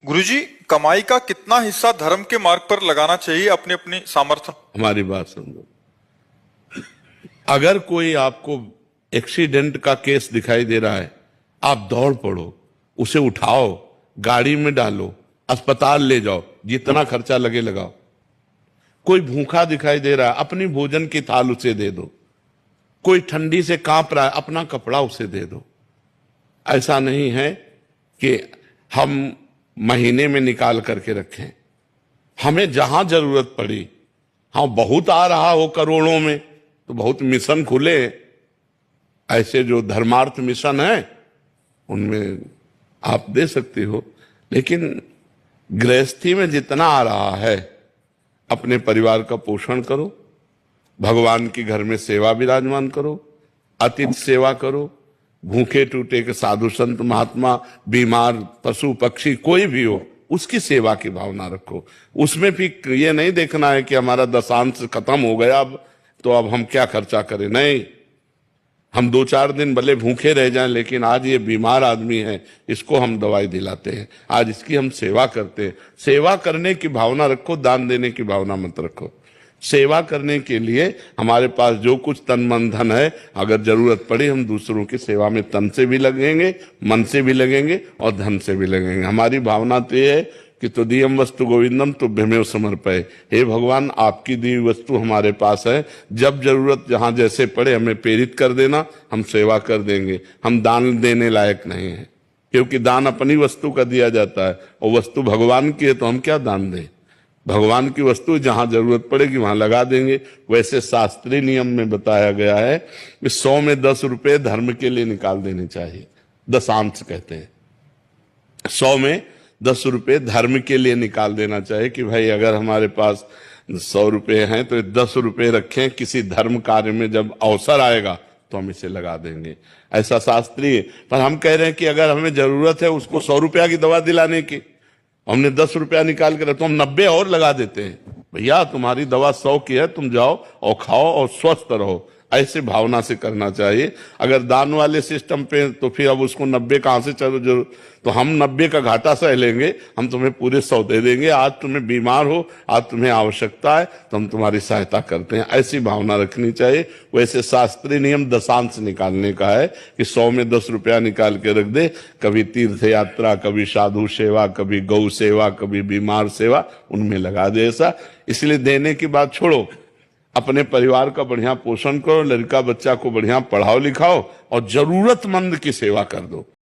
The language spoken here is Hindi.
गुरुजी, कमाई का कितना हिस्सा धर्म के मार्ग पर लगाना चाहिए अपनी अपनी सामर्थ्य? हमारी बात समझो। अगर कोई आपको एक्सीडेंट का केस दिखाई दे रहा है, आप दौड़ पड़ो, उसे उठाओ, गाड़ी में डालो, अस्पताल ले जाओ, जितना खर्चा लगे लगाओ। कोई भूखा दिखाई दे रहा है, अपनी भोजन की थाल उसे दे दो। कोई ठंडी से कांप रहा है, अपना कपड़ा उसे दे दो। ऐसा नहीं है कि हम महीने में निकाल करके रखें। हमें जहां जरूरत पड़ी, हाँ बहुत आ रहा हो करोड़ों में, तो बहुत मिशन खुले, ऐसे जो धर्मार्थ मिशन है उनमें आप दे सकते हो। लेकिन गृहस्थी में जितना आ रहा है, अपने परिवार का पोषण करो, भगवान की घर में सेवा विराजमान करो, अतिथि सेवा करो, भूखे टूटे के साधु संत महात्मा, बीमार पशु पक्षी कोई भी हो, उसकी सेवा की भावना रखो। उसमें भी ये नहीं देखना है कि हमारा दशांश खत्म हो गया तो अब हम क्या खर्चा करें। नहीं, हम 2-4 दिन भले भूखे रह जाएं, लेकिन आज ये बीमार आदमी है, इसको हम दवाई दिलाते हैं, आज इसकी हम सेवा करते हैं। सेवा करने की भावना रखो, दान देने की भावना मत रखो। सेवा करने के लिए हमारे पास जो कुछ तन मन धन है, अगर जरूरत पड़ी हम दूसरों की सेवा में तन से भी लगेंगे, मन से भी लगेंगे और धन से भी लगेंगे। हमारी भावना तो ये है कि तुदीयम वस्तु गोविंदम तुभ्यमेव समर्पये। हे भगवान, आपकी दी वस्तु हमारे पास है, जब जरूरत जहां जैसे पड़े हमें प्रेरित कर देना, हम सेवा कर देंगे। हम दान देने लायक नहीं है, क्योंकि दान अपनी वस्तु का दिया जाता है और वस्तु भगवान की है, तो हम क्या दान दें। भगवान की वस्तु जहां जरूरत पड़ेगी वहां लगा देंगे। वैसे शास्त्रीय नियम में बताया गया है कि 100 में 10 रुपए धर्म के लिए निकाल देने चाहिए, दशांश कहते हैं। 100 में 10 रुपए धर्म के लिए निकाल देना चाहिए कि भाई अगर हमारे पास 100 रुपए हैं तो 10 रुपए रखें, किसी धर्म कार्य में जब अवसर आएगा तो हम इसे लगा देंगे। ऐसा शास्त्रीय। पर हम कह रहे हैं कि अगर हमें जरूरत है उसको 100 रुपया की दवा दिलाने की, हमने 10 रुपया निकाल कर तो हम 90 और लगा देते हैं। भैया तुम्हारी दवा 100 की है, तुम जाओ और खाओ और स्वस्थ रहो। ऐसे भावना से करना चाहिए। अगर दान वाले सिस्टम पे तो फिर अब उसको 90 कहां से चलो जो, तो हम 90 का घाटा सह लेंगे, हम तुम्हें पूरे 100 दे देंगे। आज तुम्हें बीमार हो, आज तुम्हें आवश्यकता है, तो हम तुम्हारी सहायता करते हैं। ऐसी भावना रखनी चाहिए। वैसे शास्त्रीय नियम दशांश निकालने का है कि 100 में 10 रुपया निकाल के रख दे। कभी तीर्थ यात्रा, कभी साधु सेवा, कभी गौ सेवा, कभी बीमार सेवा, उनमें लगा दे ऐसा। इसलिए देने की बात छोड़ो, अपने परिवार का बढ़िया पोषण करो, लड़का बच्चा को बढ़िया पढ़ाओ लिखाओ और जरूरतमंद की सेवा कर दो।